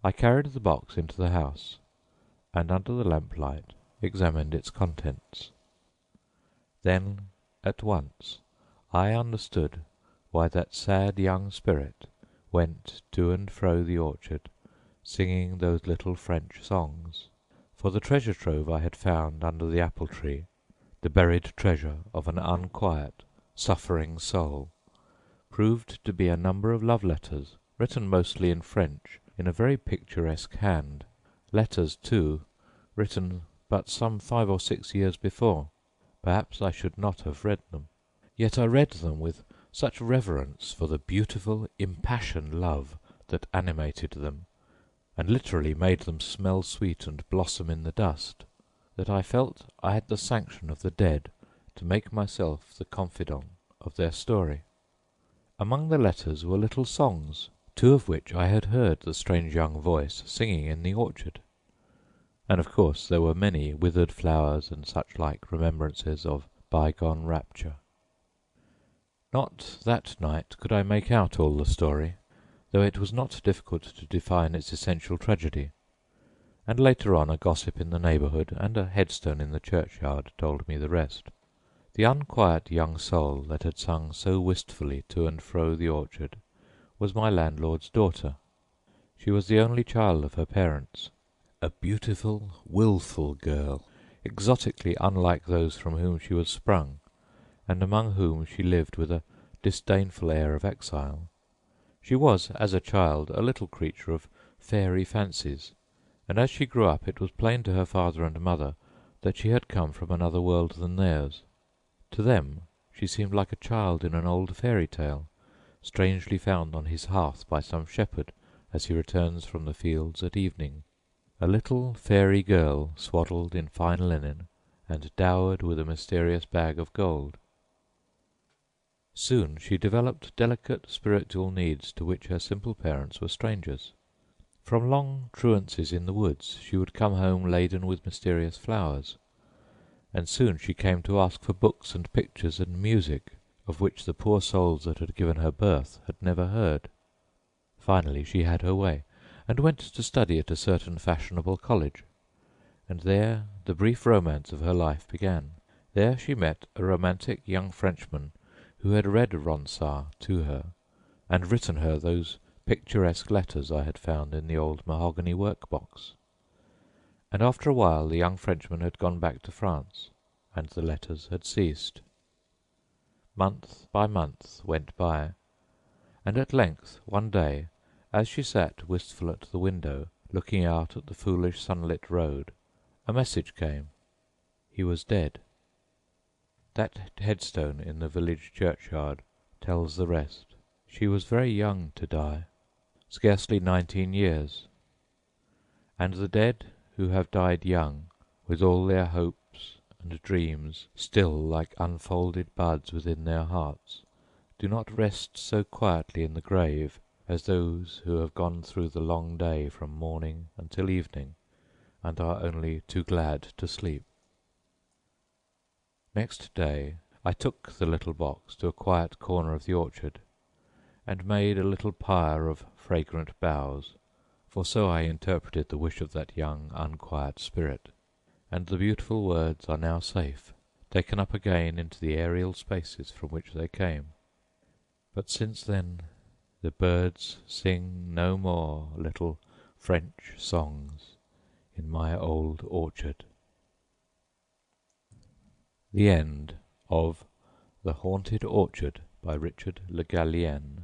I carried the box into the house, and under the lamplight examined its contents. Then at once I understood why that sad young spirit went to and fro the orchard, singing those little French songs. For the treasure trove I had found under the apple tree, the buried treasure of an unquiet, suffering soul, proved to be a number of love letters, written mostly in French in a very picturesque hand. Letters, too, written but some 5 or 6 years before. Perhaps I should not have read them. Yet I read them with such reverence for the beautiful, impassioned love that animated them, and literally made them smell sweet and blossom in the dust, that I felt I had the sanction of the dead to make myself the confidant of their story. Among the letters were little songs, 2 of which I had heard the strange young voice singing in the orchard, and of course there were many withered flowers and such like remembrances of bygone rapture. Not that night could I make out all the story, though it was not difficult to define its essential tragedy, and later on a gossip in the neighbourhood and a headstone in the churchyard told me the rest. The unquiet young soul that had sung so wistfully to and fro the orchard was my landlord's daughter. She was the only child of her parents, a beautiful, wilful girl, exotically unlike those from whom she was sprung, and among whom she lived with a disdainful air of exile. She was, as a child, a little creature of fairy fancies, and as she grew up it was plain to her father and mother that she had come from another world than theirs. To them she seemed like a child in an old fairy tale, strangely found on his hearth by some shepherd as he returns from the fields at evening, a little fairy girl swaddled in fine linen and dowered with a mysterious bag of gold. Soon she developed delicate spiritual needs to which her simple parents were strangers. From long truancies in the woods she would come home laden with mysterious flowers, and soon she came to ask for books and pictures and music of which the poor souls that had given her birth had never heard. Finally she had her way, and went to study at a certain fashionable college, and there the brief romance of her life began. There she met a romantic young Frenchman who had read Ronsard to her, and written her those picturesque letters I had found in the old mahogany work-box. And after a while the young Frenchman had gone back to France, and the letters had ceased. Month by month went by, and at length one day, as she sat wistful at the window, looking out at the foolish sunlit road, a message came. He was dead. That headstone in the village churchyard tells the rest. She was very young to die, scarcely 19 years, and the dead who have died young, with all their hopes and dreams still like unfolded buds within their hearts, do not rest so quietly in the grave as those who have gone through the long day from morning until evening and are only too glad to sleep. Next day I took the little box to a quiet corner of the orchard, and made a little pyre of fragrant boughs, for so I interpreted the wish of that young unquiet spirit, and the beautiful words are now safe, taken up again into the aerial spaces from which they came. But since then the birds sing no more little French songs in my old orchard. The end of The Haunted Orchard by Richard Le Gallienne.